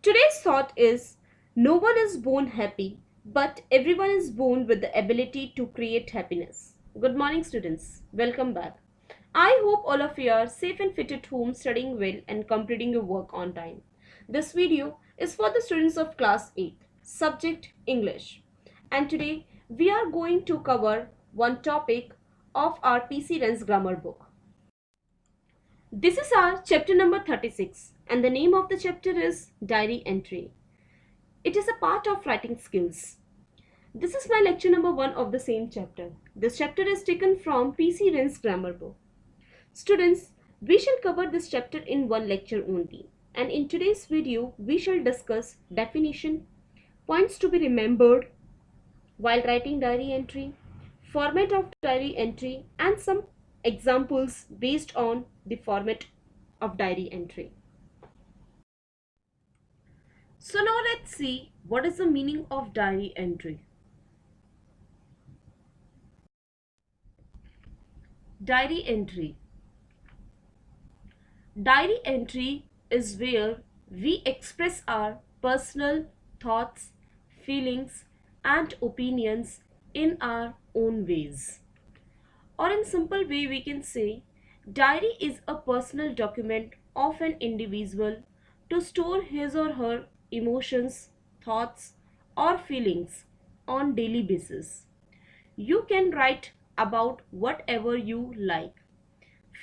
Today's thought is no one is born happy, but everyone is born with the ability to create happiness. Good morning, students. Welcome back. I hope all of you are safe and fit at home, studying well, and completing your work on time. This video is for the students of class 8, subject English. And today we are going to cover one topic of our PC Wren's grammar book. This is our chapter number 36, and the name of the chapter is Diary Entry. It is a part of writing skills. This is my lecture number 1 of the same chapter. This chapter is taken from PC Wren's grammar book. Students, we shall cover this chapter in one lecture only. And in today's video, we shall discuss definition, points to be remembered while writing diary entry, format of diary entry, and some examples based on the format of diary entry. So now let's see what is the meaning of diary entry. Diary entry. Diary entry is where we express our personal thoughts, feelings, and opinions in our own ways. Or in simple way we can say, diary is a personal document of an individual to store his or her emotions, thoughts, or feelings on daily basis. You can write about whatever you like,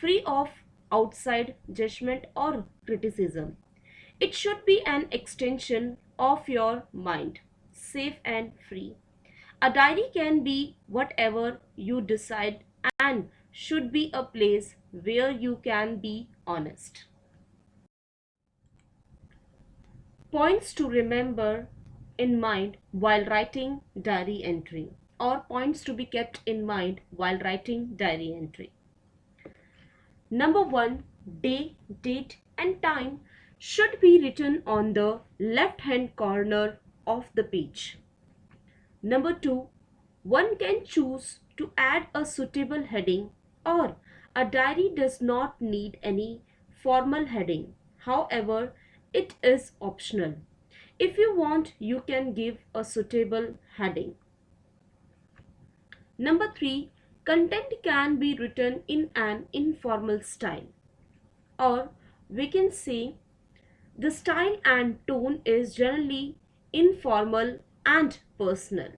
free of outside judgment or criticism. It should be an extension of your mind, safe and free. A diary can be whatever you decide and should be a place where you can be honest. Points to remember in mind while writing diary entry, or points to be kept in mind while writing diary entry. Number 1, day, date and time should be written on the left hand corner of the page. Number 2, one can choose to add a suitable heading, or a diary does not need any formal heading. However, it is optional. If you want, you can give a suitable heading. Number 3, content can be written in an informal style, or we can say the style and tone is generally informal and personal.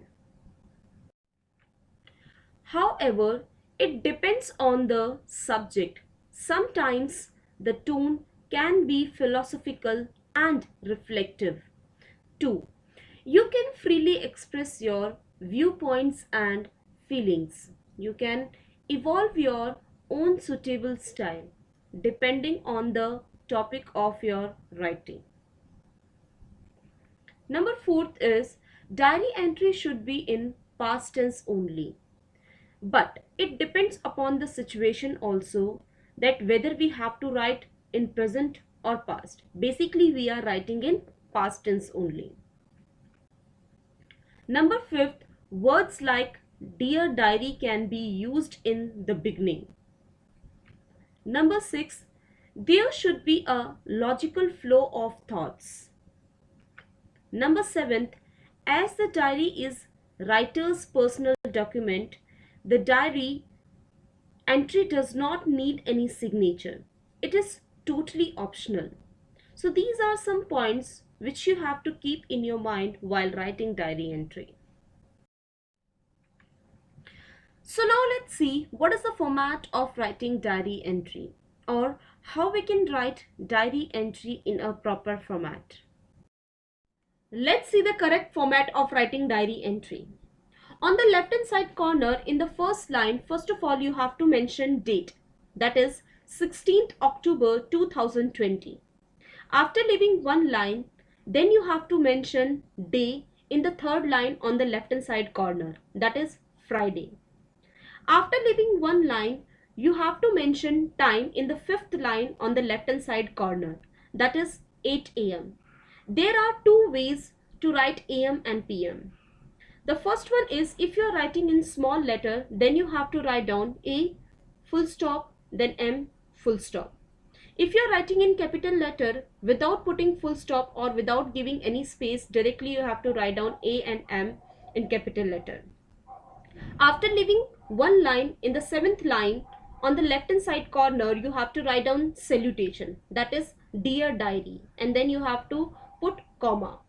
However, it depends on the subject. Sometimes the tone can be philosophical and reflective. 2. You can freely express your viewpoints and feelings. You can evolve your own suitable style depending on the topic of your writing. Number 4 is diary entry should be in past tense only. But it depends upon the situation also, that whether we have to write in present or past. Basically, we are writing in past tense only. Number 5, words like dear diary can be used in the beginning. Number 6, there should be a logical flow of thoughts. Number 7, as the diary is writer's personal document, the diary entry does not need any signature. It is totally optional. So these are some points which you have to keep in your mind while writing diary entry. So now let's see what is the format of writing diary entry, or how we can write diary entry in a proper format. Let's see the correct format of writing diary entry. On the left hand side corner in the first line, first of all you have to mention date, that is 16th October 2020. After leaving one line, then you have to mention day in the third line on the left hand side corner, that is Friday. After leaving one line, you have to mention time in the fifth line on the left hand side corner, that is 8 am. There are two ways to write am and pm. The first one is, if you are writing in small letter, then you have to write down A full stop then M full stop. If you're writing in capital letter without putting full stop or without giving any space, directly you have to write down A and M in capital letter. After leaving one line, in the seventh line, on the left hand side corner, you have to write down salutation, that is dear diary, and then you have to put comma.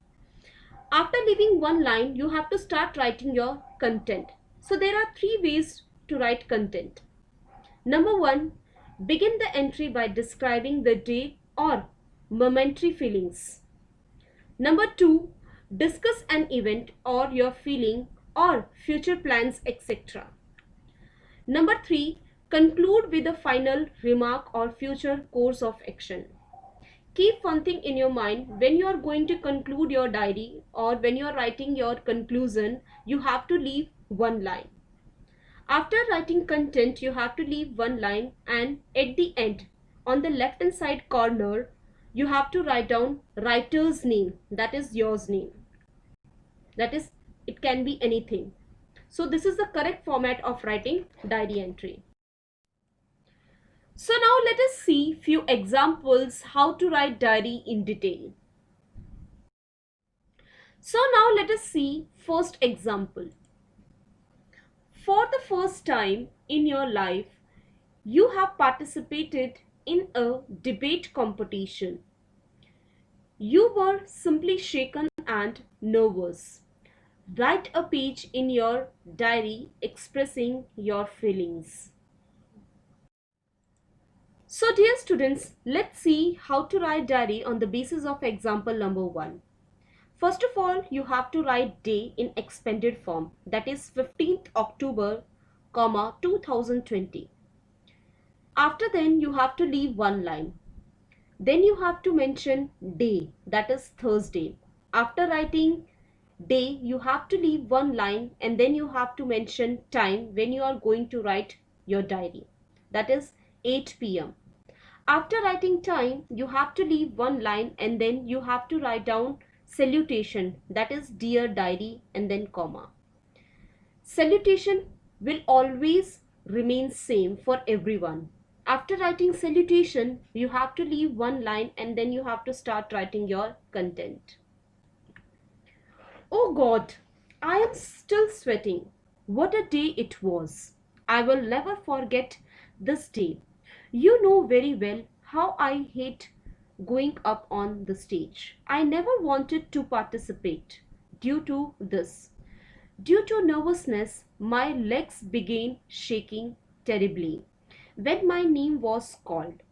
After leaving one line, you have to start writing your content. So there are three ways to write content. Number one, begin the entry by describing the day or momentary feelings. Number two, discuss an event or your feeling or future plans, etc. Number three, conclude with a final remark or future course of action. Keep one thing in your mind: when you are going to conclude your diary or when you are writing your conclusion, you have to leave one line. After writing content, you have to leave one line, and at the end, on the left hand side corner, you have to write down writer's name, that is yours name. That is, it can be anything. So this is the correct format of writing diary entry. So now let us see few examples how to write diary in detail. So now let us see first example. For the first time in your life, you have participated in a debate competition. You were simply shaken and nervous. Write a page in your diary expressing your feelings. So dear students, let's see how to write diary on the basis of example number 1. First of all, you have to write day in expanded form, that is 15th October, 2020. After then, you have to leave one line. Then you have to mention day, that is Thursday. After writing day, you have to leave one line, and then you have to mention time when you are going to write your diary, that is 8 p.m. After writing time, you have to leave one line, and then you have to write down salutation, that is dear diary, and then comma. Salutation will always remain same for everyone. After writing salutation, you have to leave one line, and then you have to start writing your content. Oh God, I am still sweating. What a day it was. I will never forget this day. You know very well how I hate going up on the stage. I never wanted to participate due to this. Due to nervousness, my legs began shaking terribly when my name was called.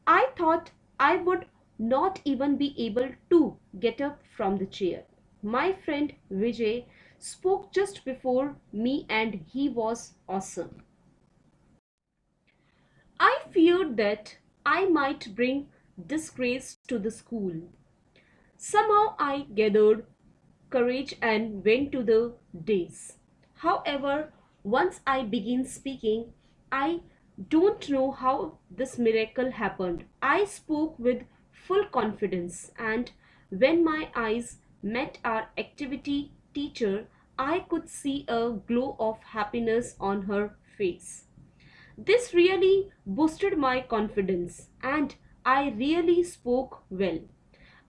I thought I would not even be able to get up from the chair. My friend Vijay spoke just before me, and he was awesome. I feared that I might bring disgrace to the school. Somehow I gathered courage and went to the dais. However, once I began speaking, I don't know how this miracle happened. I spoke with full confidence, and when my eyes met our activity teacher, I could see a glow of happiness on her face. This really boosted my confidence, and I really spoke well.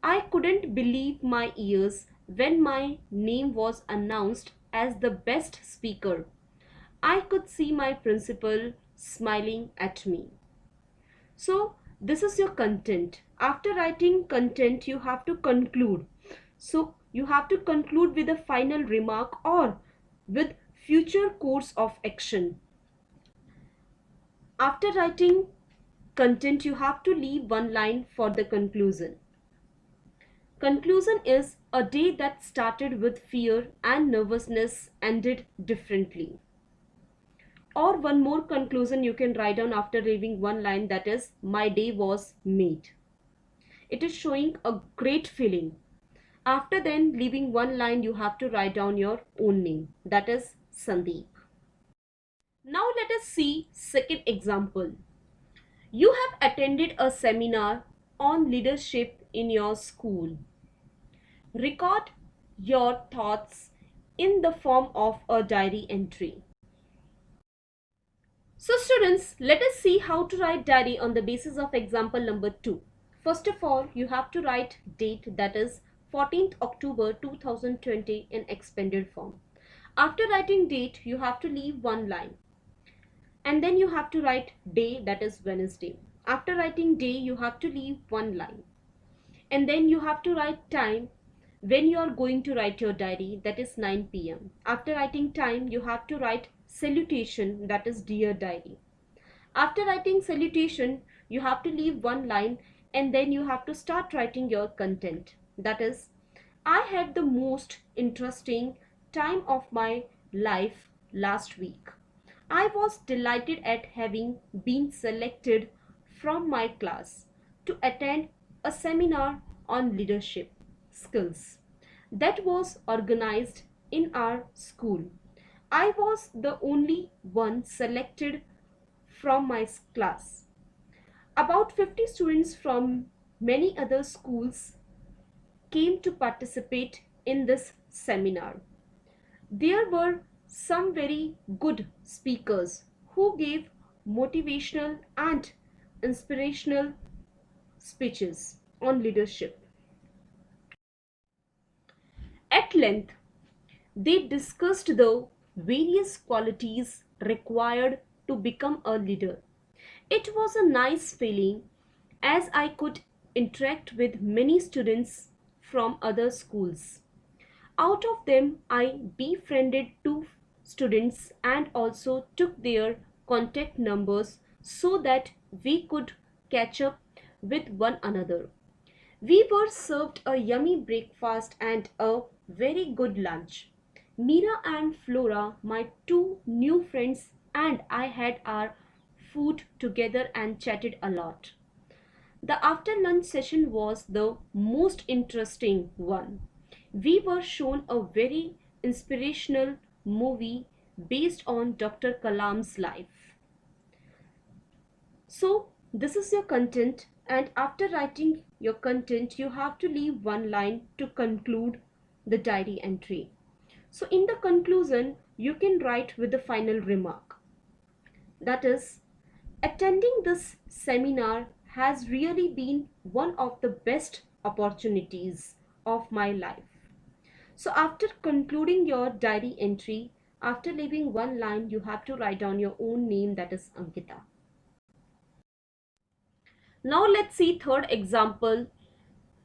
I couldn't believe my ears when my name was announced as the best speaker. I could see my principal smiling at me. So, this is your content. After writing content, you have to conclude. So, you have to conclude with a final remark or with future course of action. After writing content, you have to leave one line for the conclusion. Conclusion is a day that started with fear and nervousness ended differently. Or one more conclusion you can write down after leaving one line, that is, my day was made. It is showing a great feeling. After then leaving one line, you have to write down your own name, that is Sandeep. Now let us see second example. You have attended a seminar on leadership in your school. Record your thoughts in the form of a diary entry. So students, let us see how to write diary on the basis of example number 2. First of all, you have to write date, that is 14th October 2020 in expanded form. After writing date, you have to leave one line. And then you have to write day, that is Wednesday. After writing day, you have to leave one line. And then you have to write time when you are going to write your diary, that is 9 p.m. After writing time, you have to write salutation, that is dear diary. After writing salutation, you have to leave one line and then you have to start writing your content. That is, I had the most interesting time of my life last week. I was delighted at having been selected from my class to attend a seminar on leadership skills that was organized in our school. I was the only one selected from my class. About 50 students from many other schools came to participate in this seminar. There were some very good speakers who gave motivational and inspirational speeches on leadership. At length, they discussed the various qualities required to become a leader. It was a nice feeling as I could interact with many students from other schools. Out of them, I befriended two students and also took their contact numbers so that we could catch up with one another. We were served a yummy breakfast and a very good lunch. Mira and Flora, my two new friends, and I had our food together and chatted a lot. The after lunch session was the most interesting one. We were shown a very inspirational movie based on Dr. Kalam's life. So, this is your content, and after writing your content, you have to leave one line to conclude the diary entry. So, in the conclusion, you can write with the final remark. That is, attending this seminar has really been one of the best opportunities of my life. So after concluding your diary entry, after leaving one line, you have to write down your own name, that is Ankita. Now let's see third example.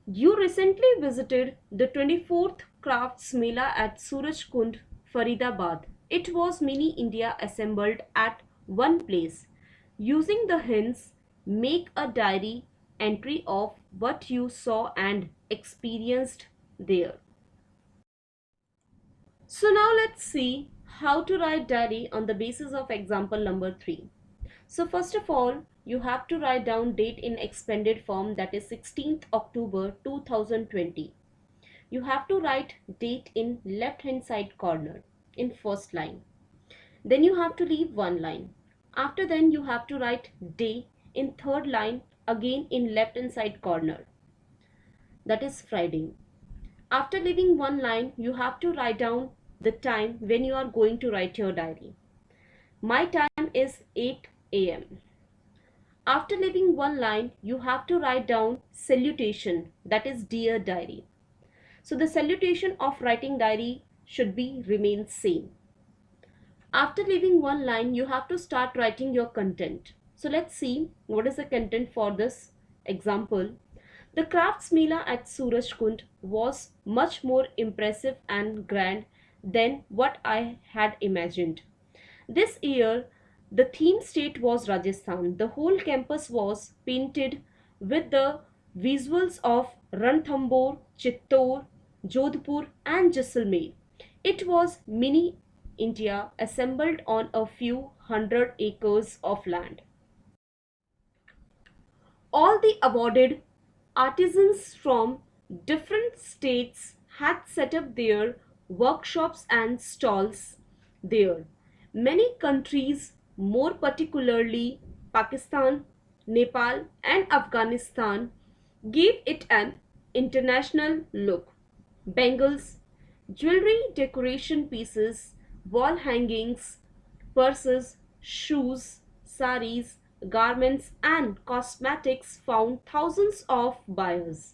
You recently visited the 24th Crafts Mela at Surajkund, Faridabad. It was mini India assembled at one place. Using the hints, make a diary entry of what you saw and experienced there. So now let's see how to write diary on the basis of example number 3. So first of all, you have to write down date in expanded form, that is 16th October 2020. You have to write date in left hand side corner in first line. Then you have to leave one line. After then you have to write day in third line again in left hand side corner. That is Friday. After leaving one line, you have to write down the time when you are going to write your diary. My time is 8 a.m. After leaving one line, you have to write down salutation, that is dear diary. So the salutation of writing diary should be remain same. After leaving one line, you have to start writing your content. So let's see what is the content for this example. The crafts mela at Surajkund was much more impressive and grand than what I had imagined. This year, the theme state was Rajasthan. The whole campus was painted with the visuals of Ranthambore, Chittor, Jodhpur and Jaisalmer. It was mini India assembled on a few hundred acres of land. All the awarded artisans from different states had set up their workshops and stalls there. Many countries, more particularly Pakistan, Nepal, and Afghanistan, gave it an international look. Bangles, jewelry, decoration pieces, wall hangings, purses, shoes, saris, garments, and cosmetics found thousands of buyers.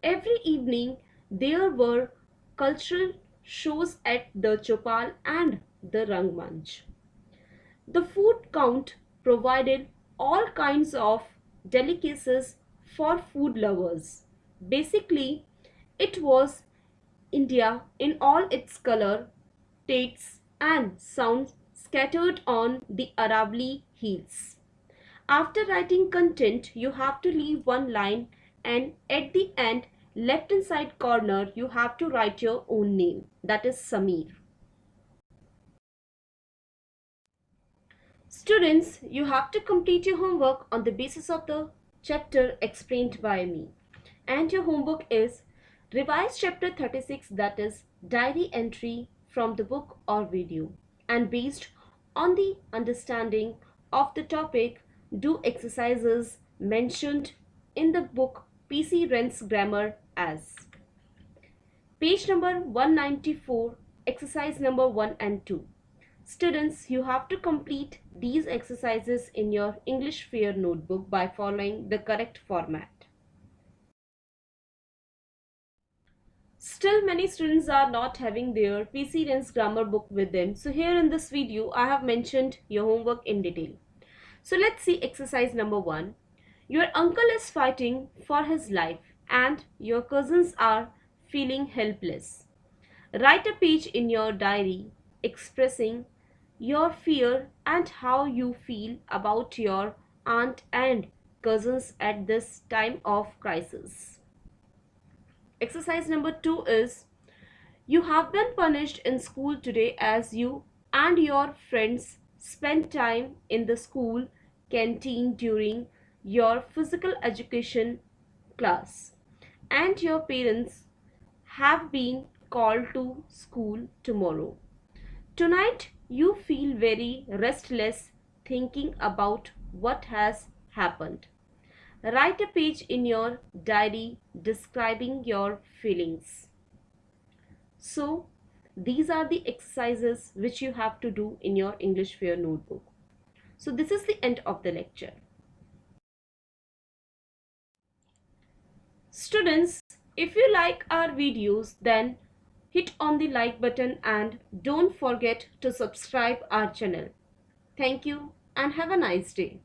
Every evening there were cultural shows at the Chopal and the Rangmanch. The food count provided all kinds of delicacies for food lovers. Basically, it was India in all its color, tastes, and sounds scattered on the Aravalli Hills. After writing content, you have to leave one line, and at the end, left hand side corner, you have to write your own name, that is Samir. Students, you have to complete your homework on the basis of the chapter explained by me. And your homework is revise chapter 36, that is diary entry from the book or video. And based on the understanding of the topic, do exercises mentioned in the book PC Wren's Grammar as page number 194, exercise number 1 and 2. Students, you have to complete these exercises in your English Fair notebook by following the correct format. Still, many students are not having their PC Wren's grammar book with them. So here in this video, I have mentioned your homework in detail. So let's see exercise number 1. Your uncle is fighting for his life and your cousins are feeling helpless. Write a page in your diary expressing your fear and how you feel about your aunt and cousins at this time of crisis. Exercise number 2 is you have been punished in school today as you and your friends spent time in the school canteen during your physical education class, and your parents have been called to school tomorrow. Tonight you feel very restless thinking about what has happened. Write a page in your diary describing your feelings. So, these are the exercises which you have to do in your English Fair notebook. So, this is the end of the lecture. Students, if you like our videos, then hit on the like button and don't forget to subscribe our channel. Thank you and have a nice day.